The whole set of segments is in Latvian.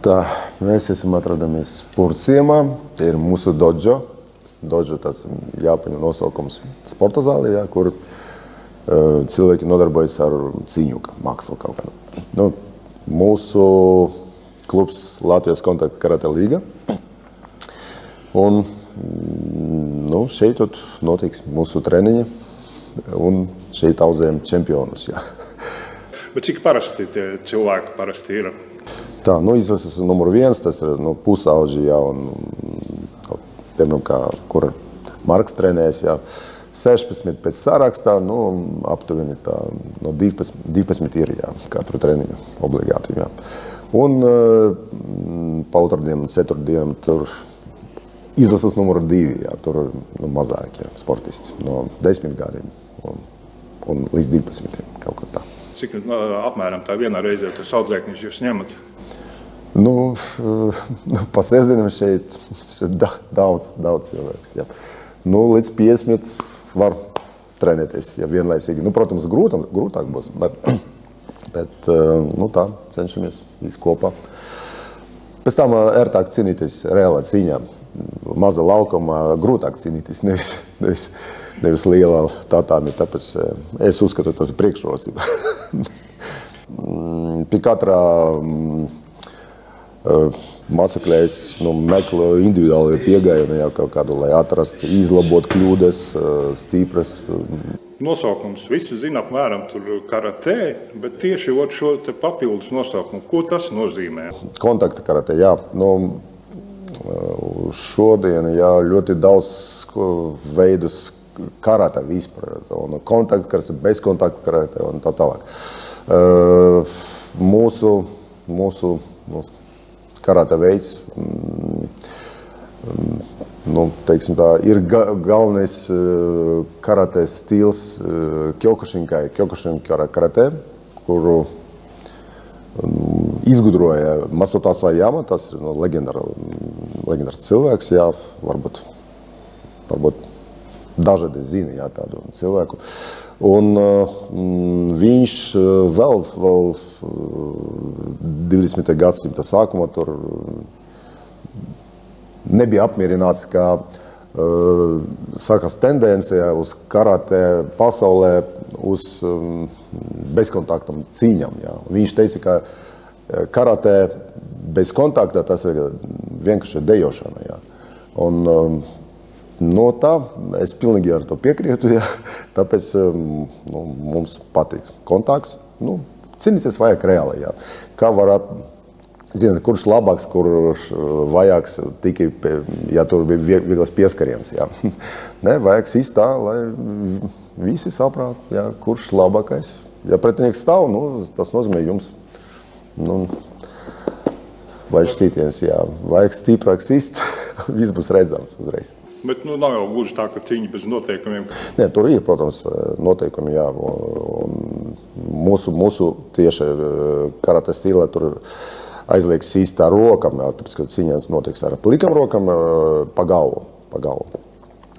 Tā, mēs esam atrodamies sportciemā, tie ir mūsu dojo. Dojo tas jāpaņem nosaukums sporta zālē, jā, kur cilvēki nodarbojas ar cīņu, mākslu kaut kādu. Nu, mūsu klubs Latvijas kontakta karate līga. Un nu, šeit notiks mūsu treniņi un šeit audzējam čempionus. Jā. Bet cik parasti tie cilvēki parasti ir? Tā, nu, izlases numur 1, tas ir pusauģi, jā, un piemēram, kur Marks trenējas, jā, 16 pēc sarakstā, nu, aptuveni tā, no 12 ir, jā, katru treniņu obligāti, jā. Un pa otrdien un ceturtdien tur izlases numur 2, jā, tur mazāk, jā, sportisti, no 10 gadiem un līdz 12 kaut kā tā. Cik apmēram tā vienā reizē tas audzēknis jūs ņemat? Nu, pa sestdienam šeit daudz cilvēks, jā. Nu, līdz 50 var trenēties, ja vienlaicīgi. Nu, protams, grūtāk būs, bet nu, tā, cenšamies visi kopā. Pēc tam ērtāk cīnīties reālā cīņā. Maza laukumā grūtāk cīnīties, nevis lielā tatāmi, tāpēc es uzskatu, tas ir priekšrocība. Pie katrā mācekļa es meklēju individuāli piegājienu, jā, kaut kādu, lai atrastu, izlabot kļūdas, stipras. Nosaukums visi zina apmēram tur karatē, bet tieši šo te papildus nosaukumu, ko tas nozīmē? Kontakta karatē, jā. Nu, šodien, jā, ļoti daudz veidus karate vispār, un kontakta karate, bezkontakta karate un tā tālāk. Mūsu karate veids, nu, teiksim tā, ir galvenais karate stils Kyokushin karate, kuru izgudroja Masato Asayama, tas ir leģendārs cilvēks, jā, varbūt dažādi zina, jā, tādu cilvēku. Un viņš vēl 20. gadsimta sākumā tur nebija apmierināts, ka sākās tendencija uz karate pasaulē uz bezkontaktam cīņām. Jā. Viņš teica, ka karate bez kontakta tas ir vienkārši dejošana. Jā. Un no tā es pilnīgi ar to piekrītu, jā. Tāpēc mums patīk kontakts. Nu, cīnīties vajag reāli, jā. Kā varētu, zināt, kurš labāks, kurš vajāks tikai, ja tur bija vieglas pieskariens, jā. Ne, vajag sist tā, lai visi saprāt, jā, kurš labākais. Ja pretinieks stāv, nu, tas nozīmē jums, nu, vajag sītienes, jā. Vajag stiprāk sist, viss būs redzams uzreiz. Bet nu, nav jau gluži tā, ka cīņa bez noteikumiem. Nē, tur ir, protams, noteikumi, jā. Un mūsu tieši karate stīlē tur aizlieks sist ar rokam, jā, tāpēc, ka cīņās notiks ar plikam rokam pa galvu.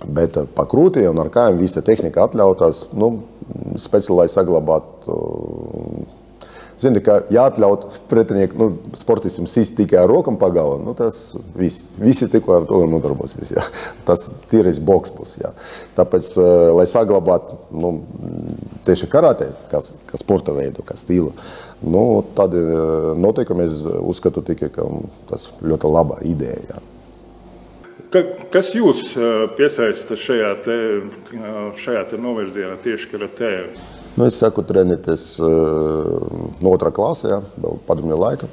Bet pa krūti un ar kājām visa tehnika atļautās, nu, speciāli, lai saglabātu. Zini, ka jāatļaut pretinieku, nu, sportistam sist tikai ar rokam pa galvu, nu, tas visi tikko ar to nodarbosies, jā. Tas tīrais boks būs, jā. Tāpēc, lai saglabātu, nu, tieši karate, kā sporta veidu, kā stilu, nu, tad noteikumi es uzskatu tikai, ka tas ļoti laba ideja, jā. Kas jūs piesaista šajā te novirzienā tieši karatē? Nu, es saku trenēties no 2. klasē, jā, vēl padomju laika.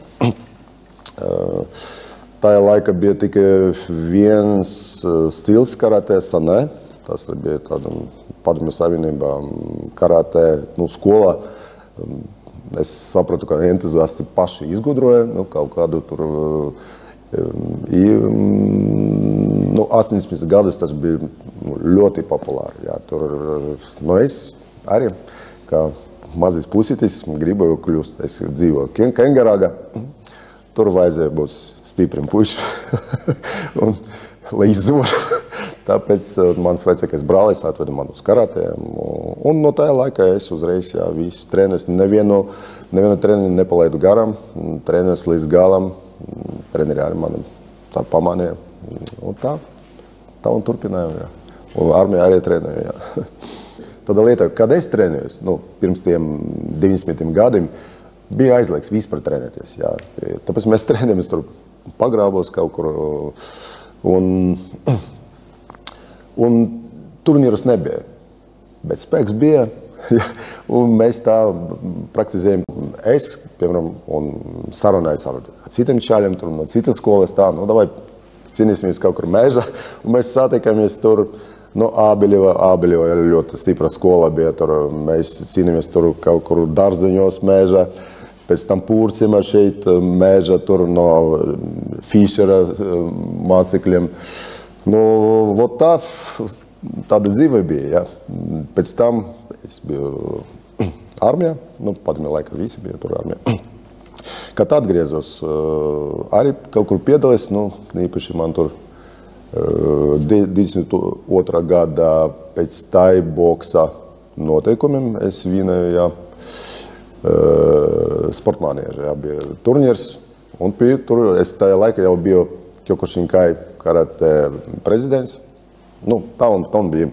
Tajā laika bija tikai viens stils karatē, sanē. Tas bija tāda padomju savienībā karate, nu, skolā. Es sapratu, ka entuziasti paši izgudroja, nu, kaut kādu tur. Nu, 80 gadus tas bija ļoti populāri, jā. Tur, nu, es arī, kā mazais pusītis, gribu kļūst. Es dzīvoju Kengarāgā, tur vajadzēja būt stipriem puiši, un, lai izzūtu. Tāpēc mans vecākais brālis atveda man uz karatēm, un no tajā laikā es uzreiz, jā, visu trenes, nevienu treniņu nepalaidu garām, trenes līdz galam, treneri arī mani tā pamanīja. Un tā un turpinājām, jā. Un armijā arī trenēju, jā. Tāda lieta, kad es trenējos, pirms tiem 90 gadiem, bija aizliegts vispār trenēties, jā. Tāpēc mēs trenējamies tur pagrābos kaut kur, un turnīrus nebija, bet spēks bija, un mēs tā praktizējam. Es, piemēram, un sarunājos ar citiem čaļiem, tur no citas skolas, tā, davai cīnīsimies kaut kur mežā, un mēs satikāmies tur, Ābeļeva ļoti stipra skola bija, tur mēs cīnījāmies tur kaut kur dārziņos mežā, pēc tam Pūrcimā šeit mežā, tur no Fišera mācekļiem. Vot tāda dzīve bija, jā. Pēc tam es biju armijā, padomju laikā visi bija tur armijā. Kad atgriezos, arī kaut kur piedalījos, īpaši man tur 22. Gadā pēc tai boksa noteikumiem es vinēju, jā, sportmāniežā, jā, bija turnīrs, un tur es tajā laikā jau biju Kyokushinkai karate prezidents. Tā un bija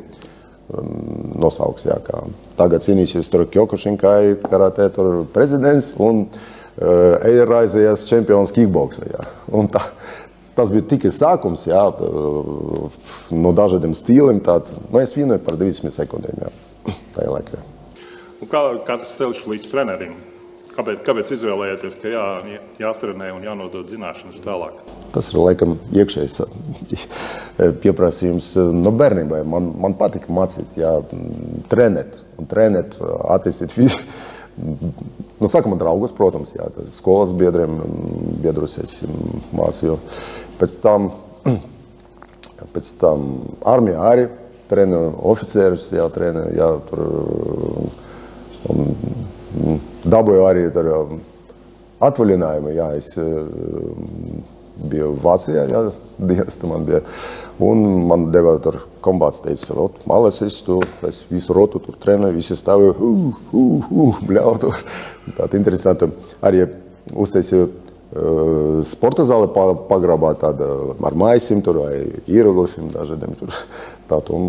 nosauks, jā, kā tagad cīnīsies tur Kyokushinkai karate tur prezidents un Eiraizējas čempions kickboksā, jā. Un tas bija tikai sākums, jā, no dažādiem stīliem tāds. Es vienoju par 20 sekundēm, jā, tajā laikā. Un kā tas ceļš līdz trenerim? Kāpēc izvēlējāties, ka jātrenē un jānodod zināšanas tālāk? Tas ir, laikam, iekšējs pieprasījums no bērnībai. Man patika mācīt, jā, trenēt, attīstīt fiziku. Sākumā draugus, protams, jā, skolas biedrus es mācīju. Pēc tam armijā arī trenēju oficierus, jā, trenēju, jā, tur dabūju arī tur atvaļinājumu, jā, es biju Vācijā, jā, dienestu man bija, un man deva tur kombāts, teica, malacis, es visu rotu tur trenēju, visi stāvēju, bļau tur. Tāda interesanta, arī uztaisīju sporta zāli pagrabā tāda ar maisim tur vai ieroglifiem dažādiem tur. Tātad, un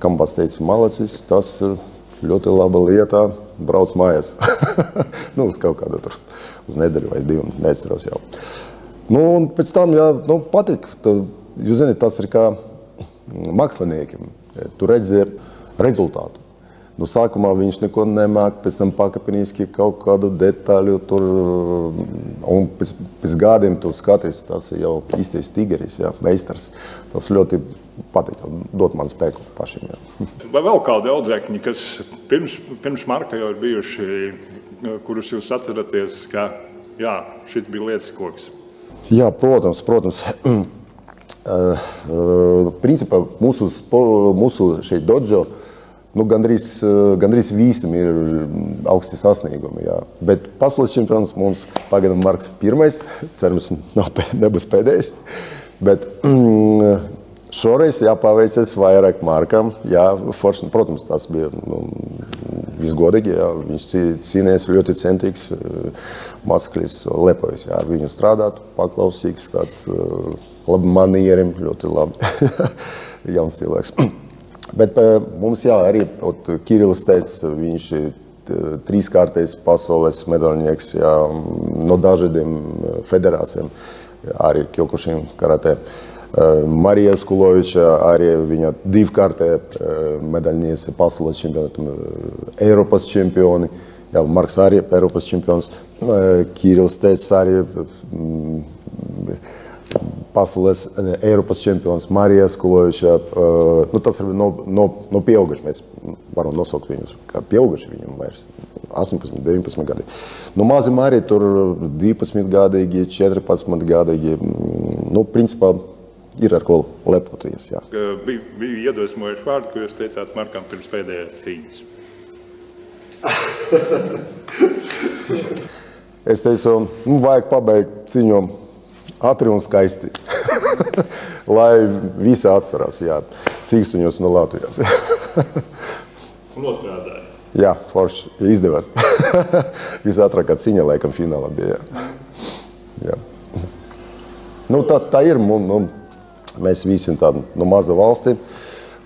kombāts teica, malacis, tas ir ļoti laba lieta, brauc mājās. Uz kaut kādu tur, uz nedēļu vai divu, neatceros jau. Un pēc tam, jā, patika. Jūs zināt, tas ir kā māksliniekiem. Tu redzi rezultātu. Sākumā viņš neko nemāk, pēc tam pakāpeniski kaut kādu detaļu tur, un pēc gadiem tu skaties, tas ir jau īstais tigeris, jā, meistars. Tas ļoti patika, dot man spēku pašiem, jā. Vai vēl kādi audzēkņi, kas pirms Marka jau ir bijuši, kurus jūs atceraties, ka, jā, šit bija lietas koks? Jā, protams. Principā mūsu šeit dojo, gandrīz visam ir augsti sasniegumi, jā. Bet pasaules čempions mums pagaidām Marks pirmais, cerams, nebūs pēdējais. Bet šoreiz jāpaveicas vairāk Markam, jā, forši, protams, tas bija visgodīgi, jā. Viņš cīnījās ļoti centīgs, māceklis lepojas, jā, ar viņu strādāt, paklausīgs, tāds labi manierim, ļoti labi jauns cilvēks. Bet mums, jā, arī Kirillis teica, viņš ir 3-kārtais pasaules medaļnieks, jā, no dažādiem federācijām, arī Kyokushin karate. Marija Skuloviča, arī viņa 2-kārtē medaļniece pasaules čempionātam, Eiropas čempioni, jā, Marks arī Eiropas čempions, Kirillis teica arī pasaules Eiropas čempions Marija Skuloviča. Tas ir no pieauguši, mēs varam nosaukt viņus kā pieauguši, viņam vairs 18, 19 gadi. Mazi Marija tur 12 gadīgi, 14 gadīgi, principā ir ar ko lepoties, jā. Bija iedvesmojuši vārdi, ko jūs teicāt Markam pirms pēdējās cīņas. Es teicu, vajag pabeigt cīņu ātri un skaisti, lai visi atcerās, jā, cīkstuņos no Latvijas. Un nostrādāja. Jā, forši, izdevās. Visātrākā cīņa, laikam, finālā bija, jā. Nu, tā ir. Mēs visi tādi maza valsti.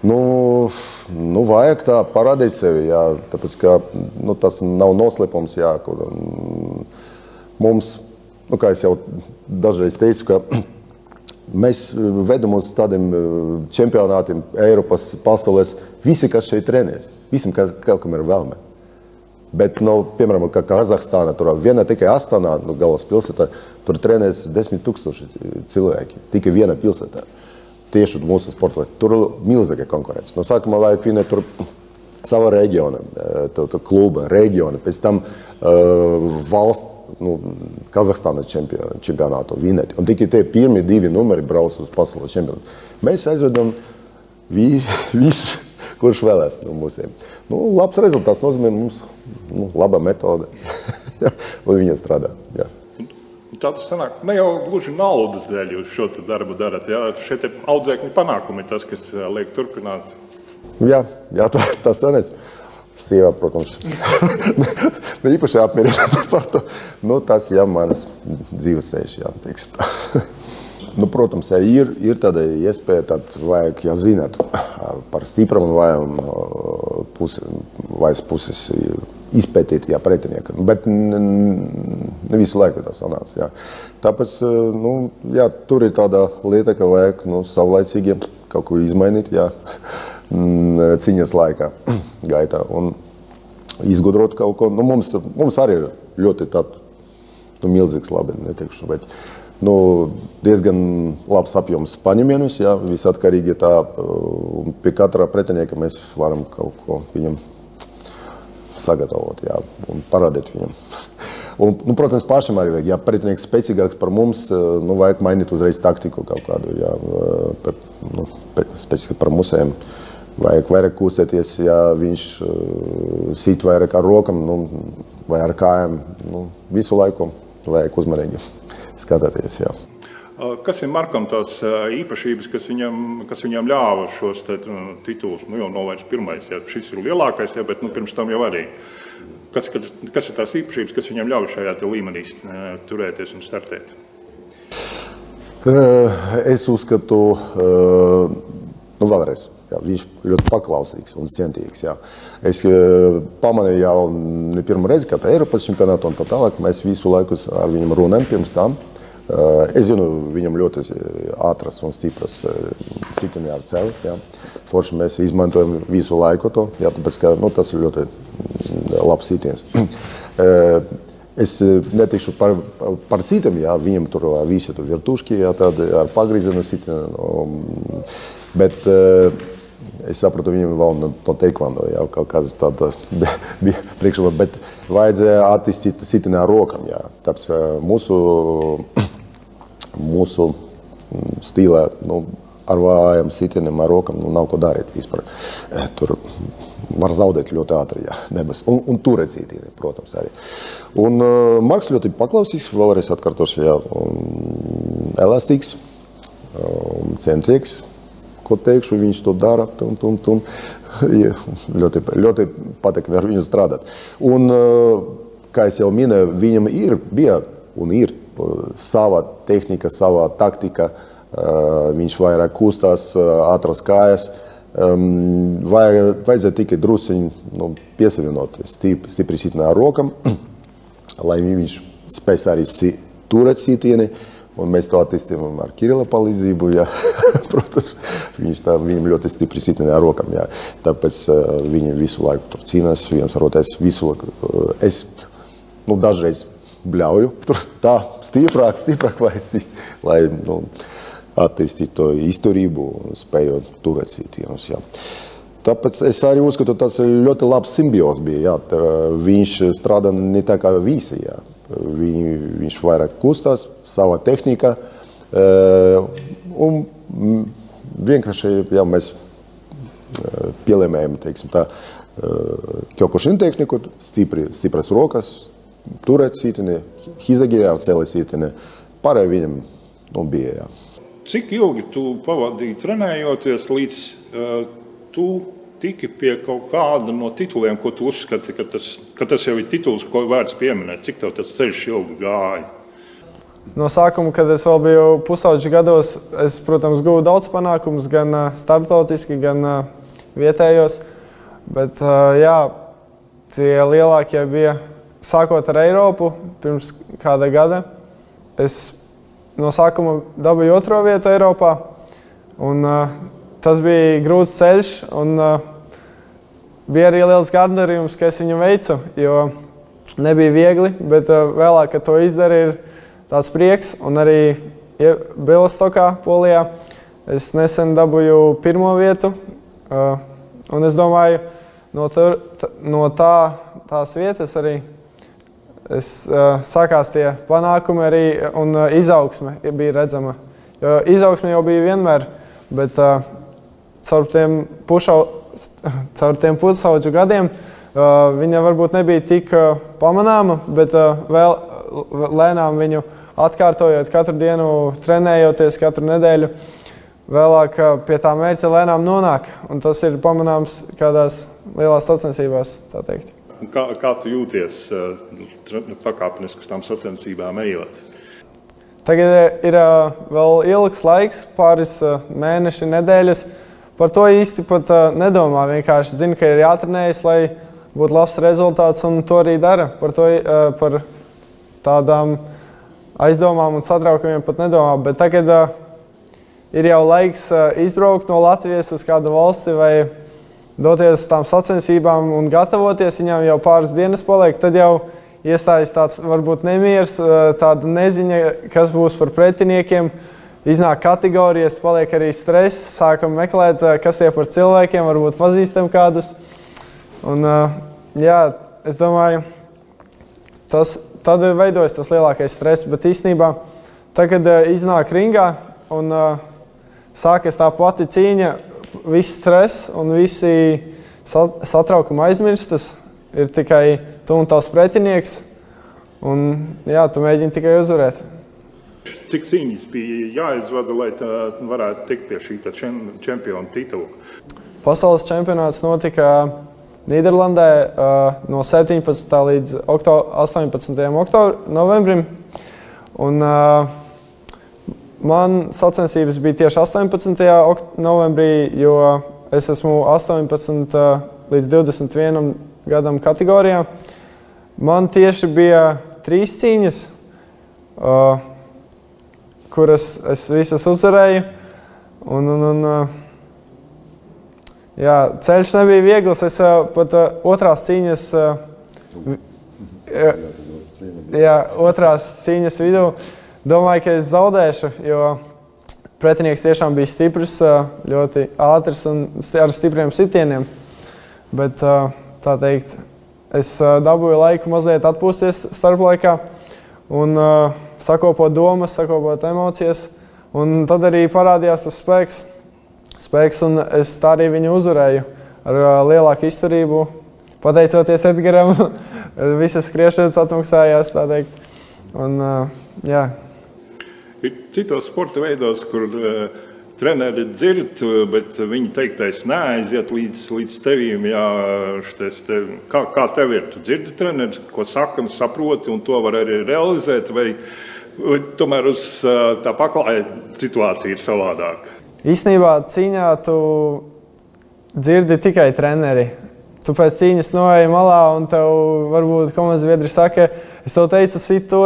Vajag tā parādīt sevi, jā, tāpēc, ka tas nav noslēpums, jā, kur mums, kā es jau dažreiz teicu, ka mēs vedam uz tādiem čempionātiem Eiropas, pasaules, visi, kas šeit trenēs, visam kaut kam ir vēlme. Bet, piemēram, kā Kazahstāna, tur viena tikai Astanā, galvaspilsētā, tur trenēs 10 000 cilvēki, tikai viena pilsētā. Tieši mūsu sportā. Tur ir milzīga konkurence. No sākumā vajag finēt tur sava reģiona, kluba, reģiona, pēc tam valsts, Kazahstānas čempionātu vinēt. Un tikai tie pirmie 2 numeri brauc uz pasaules čempionātu. Mēs aizvedam visu, kurš vēlēs no mūsiem. Labs rezultāts nozīmē mums laba metode. Un viņa strādā. Jā. Tā tas sanāk, ne jau gluži naudas dēļ jūs šo darbu darat. Jā? Šeit ir audzēkņu panākumi, tas, kas liek turpināt. Jā, tā sanēc. Sievā, protams, ne īpaši apmierināta par to. Tas, jā, manas dzīves ceļš, jā, teiksim tā. Protams, ja ir tāda iespēja, tad vajag, ja zināt par stipram un vajag puses izpētīt, jā, pretinieka. Bet ne visu laiku tā sanāca, jā. Tāpēc, jā, tur ir tāda lieta, ka vajag, savlaicīgi kaut ko izmainīt, jā, cīņas laikā, gaitā, un izgudrot kaut ko. Mums arī ļoti tād, milzīgs labi, neteikšu, bet, diezgan labs apjoms paņemienus, jā, visatkarīgi tā, un pie katra pretinieka mēs varam kaut ko viņam sagatavot, jā, un parādīt viņam. Un, protams, pašam arī vajag, ja pretinieks spēcīgāks par mums, vajag mainīt uzreiz taktiku kaut kādu, jā, spēcīgi par musēm. Vajag vairāk kustēties, ja viņš sit vairāk ar rokam, vai ar kājām, visu laiku vajag uzmanīgi skatāties, jā. Kas ir Markam tās īpašības, kas viņam ļāva šos titulus? Jau nav vairs pirmais, jā, šis ir lielākais, jā, bet pirms tam jau arī. Kas ir tās īpašības, kas viņam ļauj šajā līmenī turēties un startēt? Es uzskatu, vēlreiz, jā, viņš ļoti paklausīgs un cientīgs. Jā. Es pamanīju jau ne pirmo reizi, kā Eiropas čempionātu un tā tālāk, mēs visu laiku ar viņam runājam pirms tam. Es zinu, viņam ļoti ātras un stipras sitieni ar celi. Jā. Forši mēs izmantojam visu laiku to, jā, tāpēc, ka tas ir ļoti labs sitiens. Es netikšu par citiem, jā, viņam tur visi tur virtuški, jā, tādi ar pagrīzenu sitienu, bet es sapratu, viņam vēl no teikvando, jā, kaut kāds tāda bija priekšrocība, bet vajadzēja attīstīt sitieni ar rokam, jā. Tāpēc mūsu stīlē, ar vājām sitieniem ar rokam nav ko darīt vispār. Tur var zaudēt ļoti ātri, jā, nebes. Un turēt sitieni, protams, arī. Un Marks ļoti paklausīgs, vēlreiz atkārtošu, jā, elastīgs, centīgs. Ko teikšu, viņš to dara, ļoti patīk ar viņu strādāt. Un, kā es jau minēju, viņam bija un ir sava tehnika, sava taktika, viņš vairāk kustās, ātras kājas, vajadzēja tikai drusciņi piesavienot stipri sitienā ar rokam, lai viņš spēs arī turēt sitieni. Un mēs to attīstījām ar Kirila palīdzību, jā, protams, viņam ļoti stipri sitieni ar rokam, jā. Tāpēc viņi visu laiku tur cīnās, viens ar otru, es dažreiz bļauju, tur tā stiprāk lai attīstītu to izturību un spēju turēt sitienus, jā. Tāpēc es arī uzskatu, tas ļoti labs simbios bija, jā. Viņš strādā ne tā kā visi, jā. Viņš vairāk kustās, sava tehnika, un vienkārši, jā, mēs pielēmējam, teiksim tā, Kyokushin tehniku, stipras rokas, turēt sitieni, hizagiri ar celi sitieni, pārēj viņam bija, jā. Cik ilgi tu pavadīji trenējoties, līdz tu tiki pie kaut kāda no tituliem, ko tu uzskati, ka tas jau ir tituls, ko vērts pieminēt? Cik tev tas ceļš ilgi gāja? no sākuma, kad es vēl biju pusauģis gados, es, protams, guvu daudz panākumus, gan starptautiski, gan vietējos. Bet, jā, tie lielākie bija sākot ar Eiropu pirms kāda gada. Es no sākuma dabūju 2. vietu Eiropā, un tas bija grūts ceļš, un bija arī liels gandarījums, ka es viņu veicu, jo nebija viegli, bet vēlāk, kad to izdara, ir tāds prieks. Un arī Bielostokā, Polijā, es nesen dabūju 1. vietu, un es domāju, no tās vietas arī sākās tie panākumi arī, un izaugsme bija redzama. Jo izaugsme jau bija vienmēr, bet caur tiem pusauģu gadiem viņa varbūt nebija tik pamanāma, bet vēl lēnām viņu atkārtojot katru dienu, trenējoties katru nedēļu, vēlāk pie tā mērķa lēnām nonāk. Un tas ir pamanāms kādās lielās sacensībās, tā teikt. Kā tu jūties pakāpeniski uz tām sacensībām ejot? Tagad ir vēl ilgs laiks, pāris mēneši, nedēļas. Par to īsti pat nedomā. Vienkārši zinu, ka ir jātrenējas, lai būtu labs rezultāts, un to arī dara. Par tādām aizdomām un satraukumiem pat nedomā. Bet tagad ir jau laiks izbraukt no Latvijas uz kādu valsti vai doties uz tām sacensībām un gatavoties. Viņam jau pāris dienas paliek, tad jau iestājas tāds varbūt nemieris, tāda neziņa, kas būs par pretiniekiem. Iznāk kategorijas, paliek arī stress, sākam meklēt, kas tie par cilvēkiem, varbūt pazīstam kādus. Un, jā, es domāju, tad veidojas tas lielākais stress, bet īstenībā tagad iznāk ringā un sākas tā pati cīņa, viss stress un visi satraukumi aizmirstas, ir tikai tu un tavs pretinieks, un jā, tu mēģini tikai uzvarēt. Cik cīņas bija jāizvada, lai varētu tikt pie šī čempiona titula? Pasaules čempionāts notika Nīderlandē no 17. līdz 18. novembrim. Un man sacensības bija tieši 18. novembrī, jo es esmu 18 līdz 21 gadam kategorijā. Man tieši bija 3 cīņas, kuras es visas uzvarēju. Jā, ceļš nebija viegls. Es pat otrās cīņas vidū domāju, ka es zaudēšu, jo pretinieks tiešām bija stiprs, ļoti ātrs un ar stipriem sitieniem. Bet, tā teikt, es dabūju laiku mazliet atpūsties starplaikā un sakopot domas, sakopot emocijas. Un tad arī parādījās tas spēks, un es tā arī viņu uzvarēju ar lielāku izturību. Pateicoties Edgaram, visas skriešanas atmaksājās, tā teikt. Un, jā. Ir citos sporta veidos, kur treneri dzird, bet viņi teiktais neaiziet līdz tevīm. Jā, kā tev ir? Tu dzirdi treneri, ko saka un saproti, un to var arī realizēt, vai tomēr uz tā paklāja situācija ir savādāka? Īstenībā cīņā tu dzirdi tikai treneri. Tu pēc cīņas noeji malā un tev varbūt komandas biedri saka, es tev teicu sit to,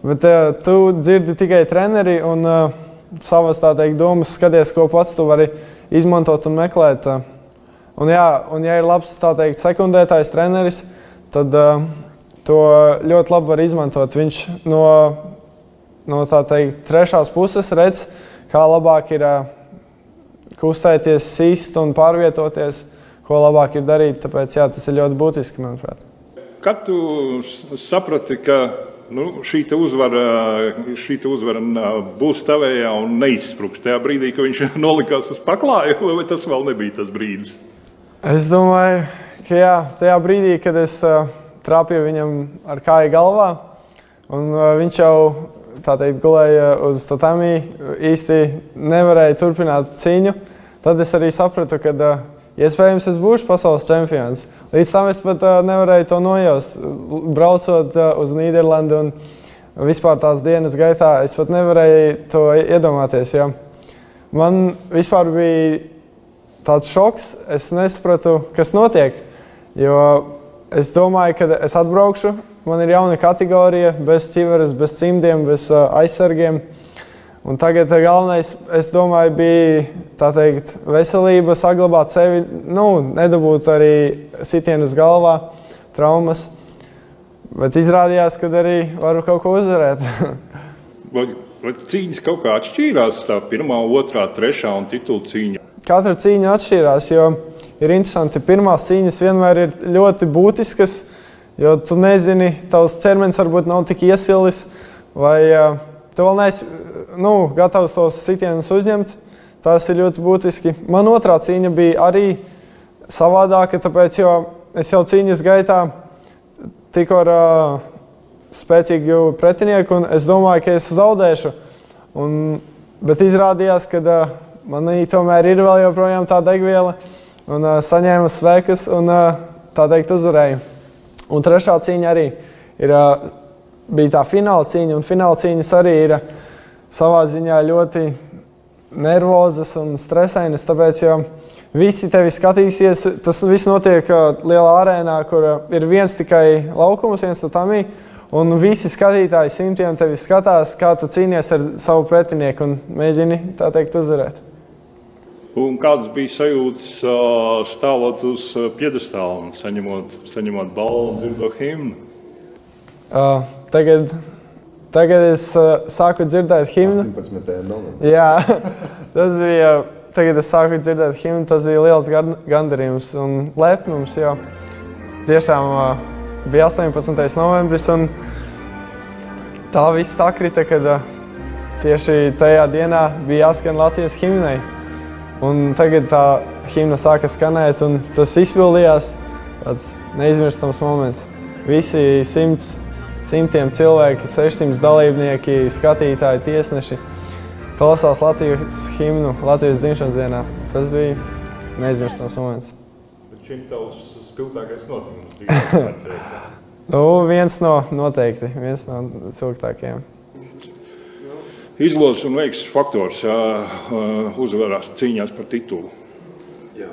bet tu dzirdi tikai treneri un savas tā teikt domas skaties, ko pats tu vari izmantot un meklēt. Un jā, un ja ir labs tā teikt sekundētājs treneris, tad to ļoti labi var izmantot. Viņš no tā teikt trešās puses redz, kā labāk ir kustēties, sist un pārvietoties, ko labāk ir darīt. Tāpēc jā, tas ir ļoti būtiski, manuprāt. Kad tu saprati, ka šī uzvara būs tavējā un neizspruks tajā brīdī, ka viņš nolikās uz paklāja, vai tas vēl nebija tas brīdis? Es domāju, ka jā, tajā brīdī, kad es trāpīju viņam ar kāju galvā, un viņš jau tā teikt, gulēja uz tatami, īsti nevarēja turpināt cīņu. Tad es arī sapratu, ka iespējams es būšu pasaules čempions. Līdz tam es pat nevarēju to nojaust. Braucot uz Nīderlandi un vispār tās dienas gaitā es pat nevarēju to iedomāties. Ja. Man vispār bija tāds šoks, es nesapratu, kas notiek, jo es domāju, ka es atbraukšu, man ir jauna kategorija, bez ķiveres, bez cimdiem, bez aizsargiem. Un tagad galvenais, es domāju, bija, tā teikt, veselība, saglabāt sevi, nedabūt arī sitienu uz galvā, traumas. Bet izrādījās, ka arī varu kaut ko uzvarēt. Vai cīņas kaut kā atšķīrās tā pirmā, otrā, trešā un titulu cīņa? Katra cīņa atšķīrās, jo ir interesanti, pirmās cīņas vienmēr ir ļoti būtiskas, jo tu nezini, tavs ķermenis varbūt nav tik iesilis, vai tu vēl neesi gatavs tos sitienus uzņemt. Tas ir ļoti būtiski. Man otrā cīņa bija arī savādāka, tāpēc, jo es jau cīņas gaitā tikko ar spēcīgu pretinieku, un es domāju, ka es zaudēšu. Bet izrādījās, ka manī tomēr ir vēl joprojām tā degviela, un saņēmu spēkus, un tā teikt uzvarēju. Un trešā cīņa arī bija tā fināla cīņa, un fināla cīņas arī ir savā ziņā ļoti nervozas un stresainas, tāpēc, jo visi tevi skatīsies, tas viss notiek lielā arēnā, kur ir viens tikai laukums, viens tatamī, un visi skatītāji simtiem tevi skatās, kā tu cīnies ar savu pretinieku un mēģini, tā teikt, uzvarēt. Un kādas bija sajūtas stāvot uz piedestāla un saņemot balvu un dzirdot himnu? Tagad es sāku dzirdēt himnu. 18. novembrī. Jā, tas bija... Tagad es sāku dzirdēt himnu, tas bija liels gandarījums un lepnums, jo tiešām bija 18. novembris un tā viss sakrita, kad tieši tajā dienā bija jāskan Latvijas himnai. Un tagad tā himna sāka skanēt un tas izpildījās, tāds neizmirstams moments. Visi simtiem cilvēki, 600 dalībnieki, skatītāji, tiesneši klausās Latvijas himnu Latvijas dzimšanas dienā. Tas bija neizmirstams moments. Bet šim tavs spilgtākais notikums? Viens no noteikti, viens no spilgtākajiem. Izlozes un veiksmes faktors uzvarās cīņās par titulu. Jā,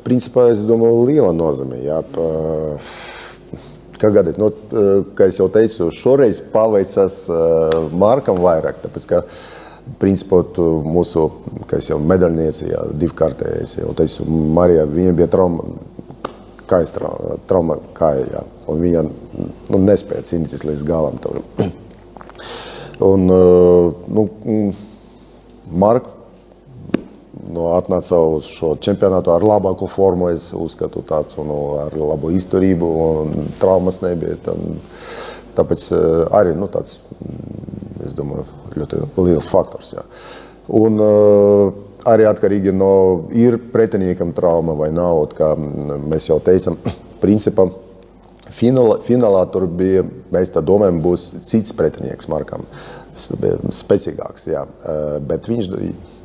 principā es domāju liela nozīme. Jā, kā gadīt, kā es jau teicu, šoreiz paveicās Markam vairāk, tāpēc, ka principā mūsu, kā es jau medaļnieci, divkārtējies, jau teicu, Marija, viņa bija trauma kāja, jā, un viņa nespēja cīnīties līdz galam. Un, Mark atnāca uz šo čempionātu ar labāku formu, es uzskatu tāds, un ar labu izturību, un traumas nebija. Tāpēc arī tāds, es domāju, ļoti liels faktors. Jā. Un arī atkarīgi no ir pretiniekam trauma vai nav, kā mēs jau teicam, principā finālā tur bija, mēs tā domājam, būs cits pretinieks Markam, spēcīgāks, jā. Bet viņš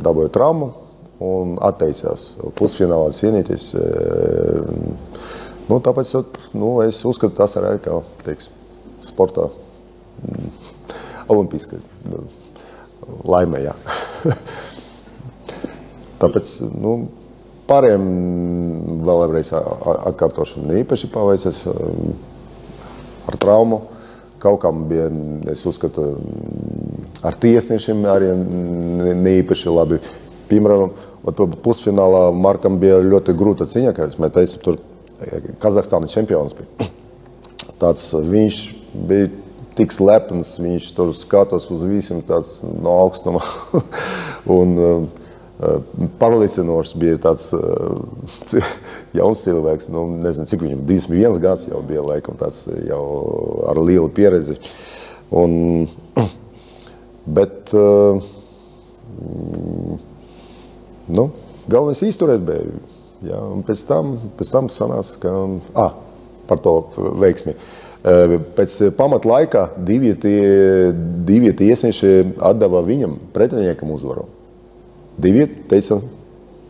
dabūja traumu un atteicās pusfinālā cīnīties. Tāpēc es uzskatu, tas arī kā sportā olimpiskais laime, jā. Tāpēc pārējiem vēlreiz atkārtošu neīpaši paveicas ar traumu. Kaut kam bija, es uzskatu, ar tiesniešiem arī neīpaši labi. Piemēram, pusfinālā Markam bija ļoti grūta cīņa, kā mēs teicām, tur Kazahstāna čempions bija. Tāds viņš bija tik slepens, viņš tur skatos uz visiem tāds no augstuma. Un pārliecinošs bija tāds jauns cilvēks, nezinu, cik viņam 21 gads jau bija, laikam, tāds jau ar lielu pieredzi. Bet galvenais izturēt bija, jā, un pēc tam sanāca, ka, par to veiksmi. Pēc pamatlaika divi tiesneši atdeva viņam pretiniekam uzvaru. Divi teica,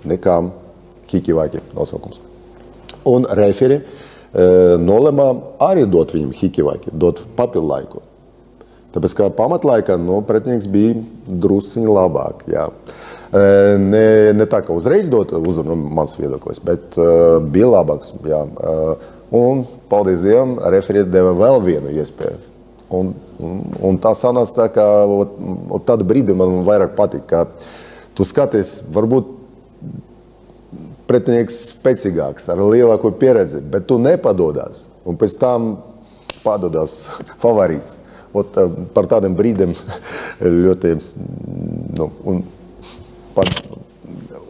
nekām, kiki-vaki nosaukums. Un referi nolemām arī dot viņam hikivaki, dot papildu laiku. Tāpēc, kā pamatlaikā, pretinieks bija drusciņi labāk, jā. Ne tā, ka uzreiz dot uzvaru, mans viedoklis, bet bija labāks, jā. Un, paldies Dievam, referēti deva vēl vienu iespēju. Un tā sanāca tā, ka tādu brīdi man vairāk patīk, ka tu skaties, varbūt pretinieks spēcīgāks, ar lielāko pieredzi, bet tu nepadodās. Un pēc tam padodās favorīts. Par tādiem brīdiem ļoti,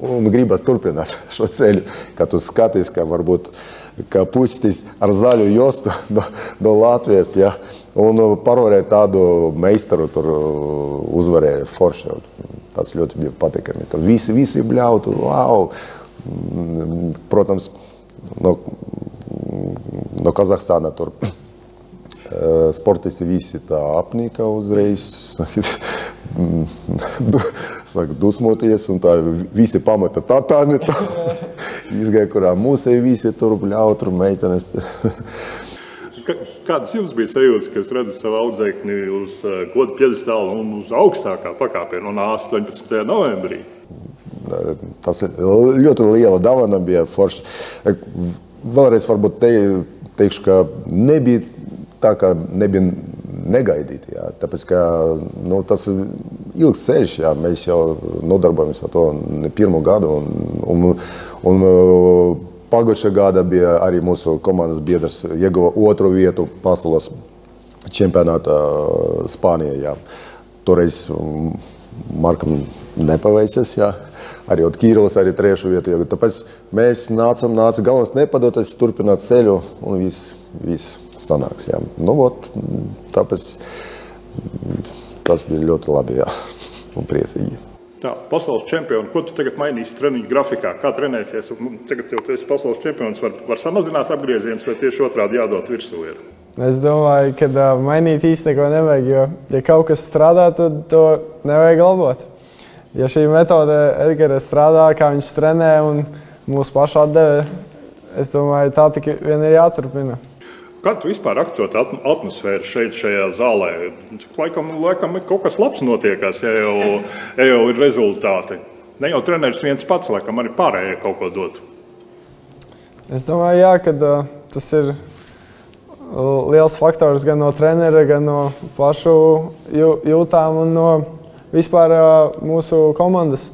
un gribas turpināt šo ceļu, ka tu skaties, ka varbūt kā puistis ar zaļu jostu no Latvijas, ja, un parvarēja tādu meistaru, tur uzvarēja forši. Tas ļoti bija patīkami. Tur visi bļautu, wow! Protams, no Kazahstāna tur sportisti visi tā apnika uzreiz, saka dusmoties, un tā visi pamata tā, izgāja, kurā mūsēji visi tur bļauj, tur meitenes. Kādas jums bija sajūtas, ka jūs redzat savu audzēkni uz goda pjedestāla un uz augstākā pakāpienā un 18. novembrī? Tas ļoti liela dāvana bija forši. Vēlreiz varbūt teikšu, ka nebija tā, kā nebija negaidīti, jā. Tāpēc, ka tas ir ilgs ceļš, jā. Mēs jau nodarbojamies ar to ne pirmo gadu, un pagājušā gada bija arī mūsu komandas biedrs ieguva 2. vietu pasaules čempionātā Spānijā, jā. Toreiz Markam nepaveicies, jā. Arī od Kīrilas arī 3. vietu. Tāpēc mēs nācam, galvenais nepadoties, turpināt ceļu, un viss sanāks, jā. Tāpēc tas bija ļoti labi, jā, un priecīgi. Tā, pasaules čempioni, ko tu tagad mainīsi treniņu grafikā? Kā trenēsies? Tagad jau tu esi pasaules čempions, var samazināt apgriezienus, vai tieši otrādi jādod virsū ir? Es domāju, ka mainīt īsti neko nevajag, jo, ja kaut kas strādā, tad to nevajag labot. Ja šī metode Edgara strādā, kā viņš trenē un mūsu pašu atdeve, es domāju, tā tik vien ir jāturpina. Kā tu vispār rakstot atmosfēru šajā zālē? Laikam kaut kas labs notiekās, ja jau ir rezultāti. Ne jau treneris viens pats, laikam arī pārējie kaut ko dot. Es domāju, jā, ka tas ir liels faktors gan no trenera, gan no pašu jūtām un no vispār mūsu komandas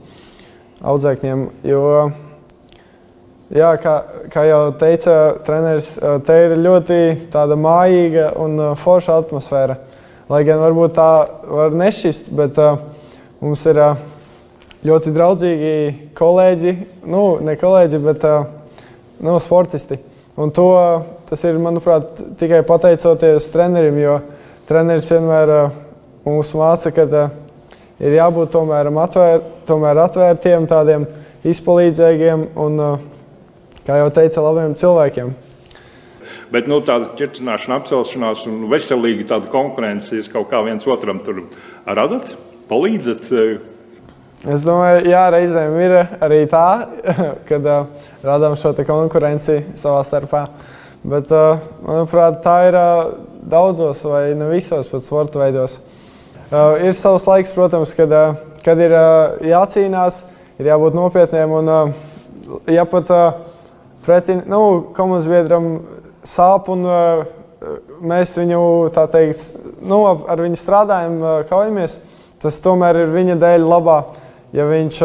audzēkņiem. Jo, jā, kā jau teica treneris, te ir ļoti tāda mājīga un forša atmosfēra. Lai gan varbūt tā var nešķist, bet mums ir ļoti draudzīgi kolēģi, ne kolēģi, bet sportisti. Un tas ir, manuprāt, tikai pateicoties trenerim, jo treneris vienmēr mums māca, ka ir jābūt tomēr atvērtiem, tādiem izpalīdzīgiem un, kā jau teica, labiem cilvēkiem. Bet tāda ķircināšana, apcelšanās un veselīga tāda konkurence, jūs kaut kā viens otram tur radat, palīdzat? Es domāju, jā, reizēm ir arī tā, kad radām šo konkurenci savā starpā. Bet, manuprāt, tā ir daudzos vai ne visos pat sporta veidos. Ir savs laiks, protams, kad ir jācīnās, ir jābūt nopietniem un ja pat komandas biedram sāp un mēs viņu, tā teikt, ar viņu strādājam, kaujamies, tas tomēr ir viņa dēļ labā, ja viņš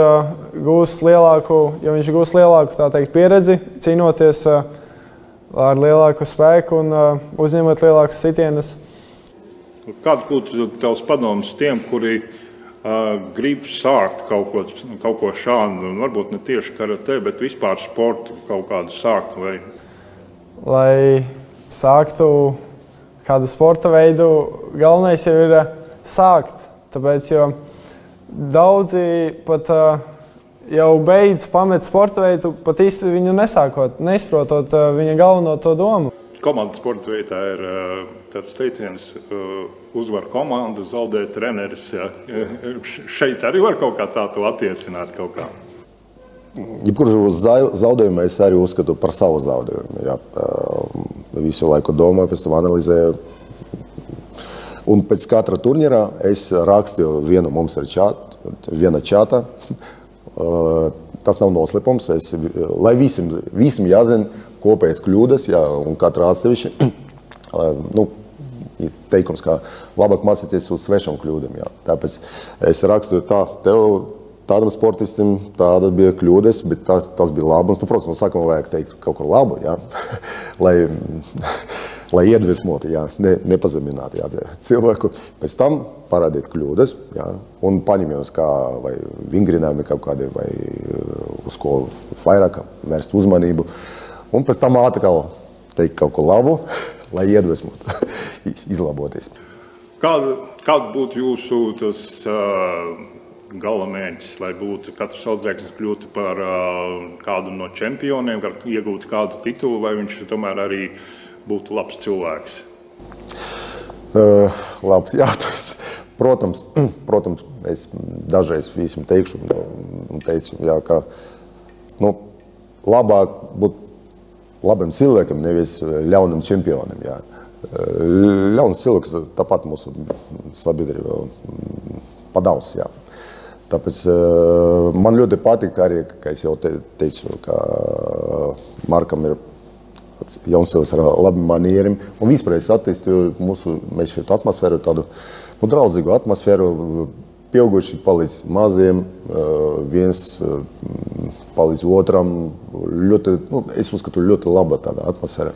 gūs lielāku, tā teikt, pieredzi, cīnoties ar lielāku spēku un uzņemot lielākas sitienas. Kāds būtu tavs padoms tiem, kuri grib sākt kaut ko šādu, un varbūt ne tieši karatē, bet vispār sportu kaut kādu sākt? Lai sāktu kādu sporta veidu, galvenais jau ir sākt. Tāpēc, jo daudzi pat jau beidz pamet sporta veidu, pat īsti viņu nesākot, neizprotot viņa galveno to domu. Komandas sporta veidā ir tāds teiciens, uzvar komanda, zaudē treneris. Ja. Šeit arī var kaut kā tādu attiecināt kaut kā. Jebkuru zaudējumu es arī uzskatu par savu zaudējumu. Ja. visu laiku domāju, pēc tam analizēju. Un pēc katra turnīrā es rakstīju vienu, mums ir viena čata. Tas nav noslēpums. Lai visiem jāzina kopējas kļūdas, jā, un katra atsevišķi. Teikums, kā labāk mācīties uz svešām kļūdām. Jā. Tāpēc es rakstīju tādam sportistam, tāda bija kļūdas, bet tas bija labums. Protams, no sākuma vajag teikt kaut kur labu, jā. lai iedvesmotu, jā, nepazeminātu cilvēku. Pēc tam parādīt kļūdas, jā, un paņemies kā vai vingrinājumi kaut kādi, vai uz ko vairāk vērst uzmanību. Un pēc tam atkal teikt kaut ko labu, lai iedvesmotu, izlaboties. Kāda būtu jūsu tas galamērķis, lai būtu katrs audzēknis kļūtu par kādu no čempioniem, iegūtu kādu titulu, vai viņš tomēr arī būtu labs cilvēks? Labs jautājums. Protams, es dažreiz visam teikšu un teicu, jā, ka labāk būt labam cilvēkam, nevis ļaunam čempionam. Jā. Ļauns cilvēks tāpat mūsu sabiedrībā padals. Jā. Tāpēc man ļoti patīk arī, kā es jau teicu, ka Markam ir jaunscilvēks ar labiem manieriem. Un vispār es attīstīju mēs šeit atmosfēru, tādu draudzīgu atmosfēru. Pieauguši palīdz maziem, viens palīdz otram. Es uzskatu ļoti laba tāda atmosfēra.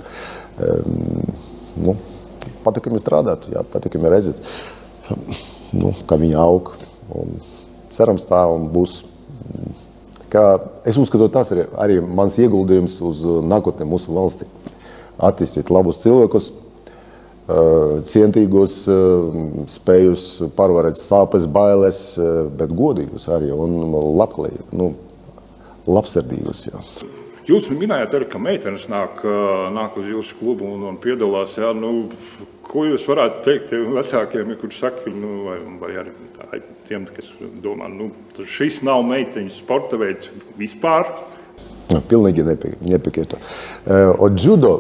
Patīkami strādāt, jā, patīkami redzēt, kā viņi aug. Un cerams tā un būs. Es uzskatu, tas ir arī mans ieguldījums uz nākotnē mūsu valstī. Attīstīt labus cilvēkus, cientīgus, spējus pārvarēt sāpes, bailes, bet godīgus arī un labsirdīgus. Jā. Jūs minējāt arī, ka meitenes nāk uz jūsu klubu un piedalās. Jā, ko jūs varētu teikt tiem vecākiem, kurš saka, vai arī tiem, kas domā, šis nav meiteņu sporta veids vispār? Pilnīgi nepiekrītu. Judo,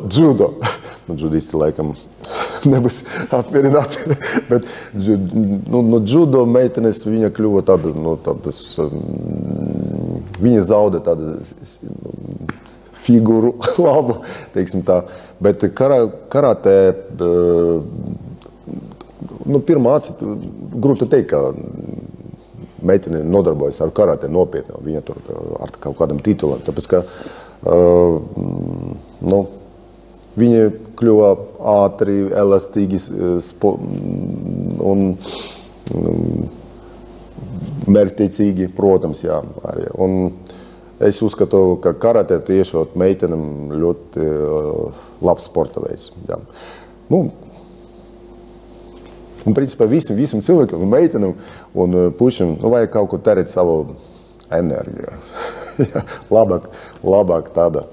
judisti laikam nebūs apmierināti, bet judo meitenes viņa kļuva tādas, viņa zauda tādu figūru labu, teiksim tā, bet karate, pirmā aci, grūti teikt, ka meitene nodarbojas ar karate nopietni, viņa tur ar kaut kādam titulam, tāpēc, ka viņi kļuva ātri, elastīgi un mērķtiecīgi, protams, jā, arī. Un es uzskatu, ka karate tiešot meitenam ļoti labs sporta veids. Jā. Un principā visam cilvēkam, meitenam un pušam vajag kaut ko terēt savu enerģiju. labāk tāda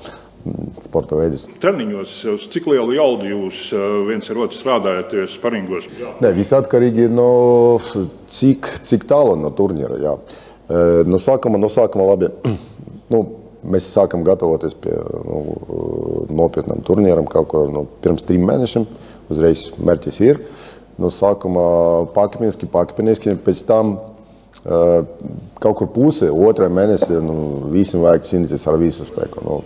sporta veidus. Treniņos, uz cik lielu jaudu jūs viens ar otru strādājaties sparingos? Ne, viss atkarīgi no cik tālu no turnīra. Jā. No sākuma labi. Mēs sākam gatavoties pie nopietnam turnīram kaut ko pirms 3 mēnešiem. Uzreiz mērķis ir. No sākuma pakāpeniski, pēc tam kaut kur pusē, 2. mēnesī, visiem vajag cīnīties ar visu spēku,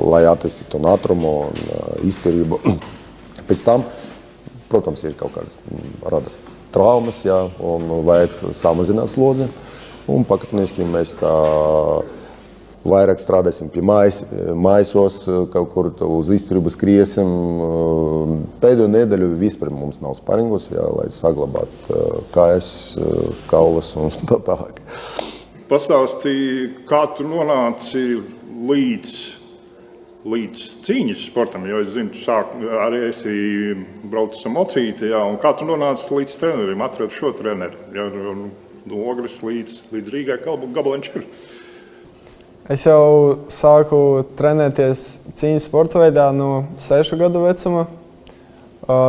lai attīstītu un ātrumu un izturību. Pēc tam, protams, ir kaut kādas radas traumas, jā, un vajag samazināt slodzi. Un pakāpeniski mēs tā vairāk strādāsim pie maisos, kaut kur uz izturību skriesim. Pēdējo nedēļu vispār mums nav sparingos, jā, lai saglabātu kājas, kaulus un tā tālāk. Pastāstīji, kā tu nonāci līdz cīņas sportam, jo es zinu, tu arī esi braucis ar mocīti, jā, un kā tu nonāci līdz trenerim, atrad šo treneri, jā, no Ogres līdz Rīgai gabaliņš ir. Es jau sāku trenēties cīņas sporta veidā no 6 gadu vecuma.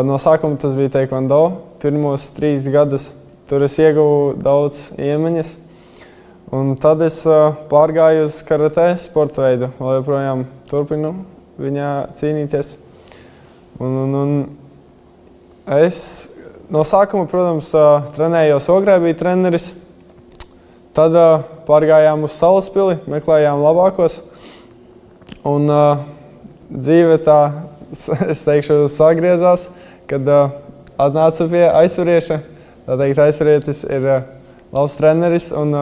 No sākuma tas bija taekwondo. Pirmos 3 gadus tur es ieguvu daudz iemaņas. Un tad es pārgāju uz karate sporta veidu. Vēl joprojām turpinu viņā cīnīties. Un es no sākuma, protams, trenējos Ogrē, biju treneris. Tad pārgājām uz Salaspili, meklējām labākos. Un dzīve tā, es teikšu, sagriezās, kad atnācu pie aizvarieša. Tā teikt, aizvarietis ir labs treneris un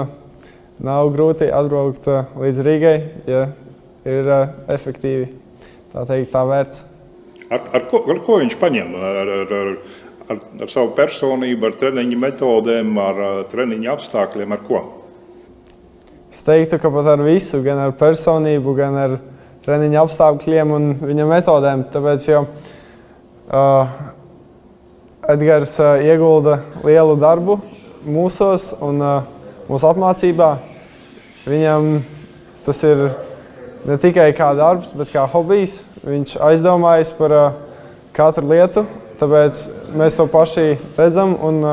nav grūti atbraukt līdz Rīgai, ja ir efektīvi, tā teikt, tā vērts. Ar ko viņš paņem? Ar savu personību, ar treniņu metodēm, ar treniņu apstākļiem, ar ko? Es teiktu, ka pat ar visu, gan ar personību, gan ar treniņu apstākļiem un viņa metodēm. Tāpēc, jo Edgars iegulda lielu darbu mūsos un mūsu apmācībā. Viņam tas ir ne tikai kā darbs, bet kā hobijs. Viņš aizdomājas par katru lietu, tāpēc mēs to paši redzam un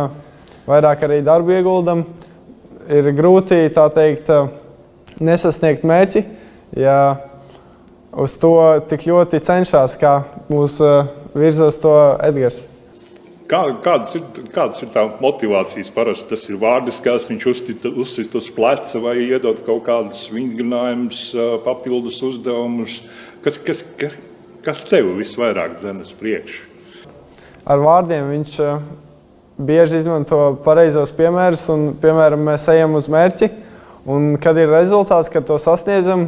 vairāk arī darbu ieguldam. Ir grūti, tā teikt, nesasniegt mērķi, ja uz to tik ļoti cenšas, kā mūs virza uz to Edgars. Kādas ir tā motivācijas parasti? Tas ir vārdiskās, viņš uzsit uz pleca vai iedod kaut kādus vingrinājumus, papildus uzdevumus. Kas tev visvairāk dzen uz priekšu? Ar vārdiem viņš bieži izmanto pareizos piemērus un, piemēram, mēs ejam uz mērķi un, kad ir rezultāts, kad to sasniedzam,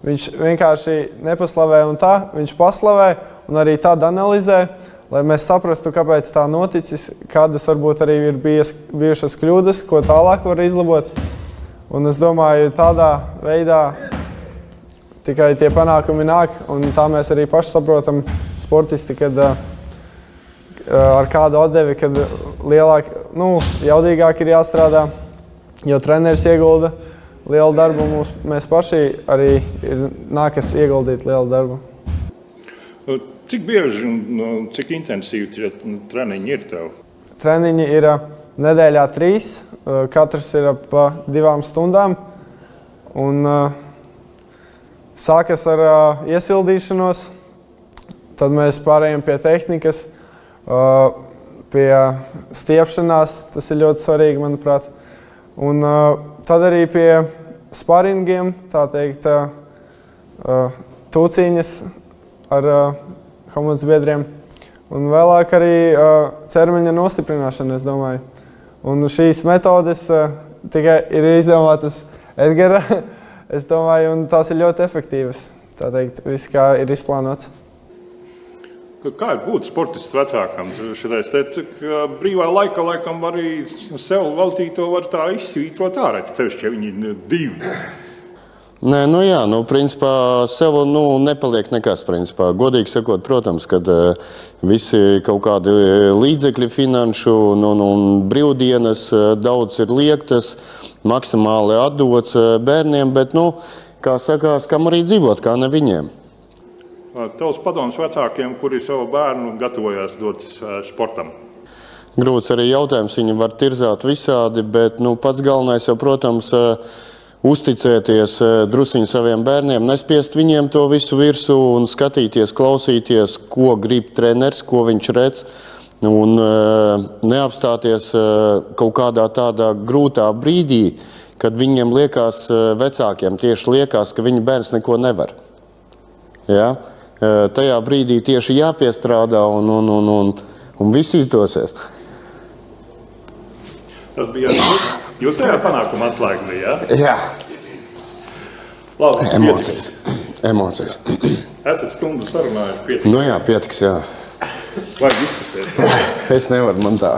viņš vienkārši nepaslavē un tā, viņš paslavē un arī tādu analizē, lai mēs saprastu, kāpēc tā noticis, kādas varbūt arī ir bijušas kļūdas, ko tālāk var izlabot. Un es domāju, tādā veidā tikai tie panākumi nāk, un tā mēs arī paši saprotam sportisti, kad ar kādu atdevi, kad lielāk, jaudīgāk ir jāstrādā, jo treneris iegulda lielu darbu, mēs paši arī nākas ieguldīt lielu darbu. Cik bieži un cik intensīvi tie treniņi ir tev? Treniņi ir nedēļā 3, katrs ir pa 2 stundām. Un sākas ar iesildīšanos, tad mēs pārējām pie tehnikas, pie stiepšanās, tas ir ļoti svarīgi, manuprāt. Un tad arī pie sparingiem, tā teikt, tūcīņas ar komandas biedriem. Un vēlāk arī ķermeņa nostiprināšana, es domāju. Un šīs metodes tikai ir izdomātas Edgara, es domāju, un tās ir ļoti efektīvas. Tā teikt, viss kā ir izplānots. Kā ir būt sportistu vecākam? Šitais brīvā laikā laikam arī sev veltīto var tā izsvītrot ārā, tevišķi, ja viņi ir 2. Nē, principā sev nepaliek nekas, principā. Godīgi sakot, protams, kad visi kaut kādi līdzekļi finanšu un brīvdienas daudz ir liektas, maksimāli atdots bērniem, bet, kā sakās, kam arī dzīvot, kā ne viņiem. Tavs padoms vecākiem, kuri savu bērnu gatavojās dot sportam? Grūts arī jautājums, viņi var tirzāt visādi, bet pats galvenais jau, protams, uzticēties drusiņu saviem bērniem, nespiest viņiem to visu virsū un skatīties, klausīties, ko grib treneris, ko viņš redz, un neapstāties kaut kādā tādā grūtā brīdī, kad viņiem liekas, vecākiem tieši liekas, ka viņa bērns neko nevar. Ja? Tajā brīdī tieši jāpiestrādā un viss izdosies. Tas bija jūsējā panākuma atslēga, ja? Jā. Labi, Emocijas. Esat stundu sarunājuši, pietiks? Jā, pietiks, jā. Vajag izskatīt. Es nevaru, man tā.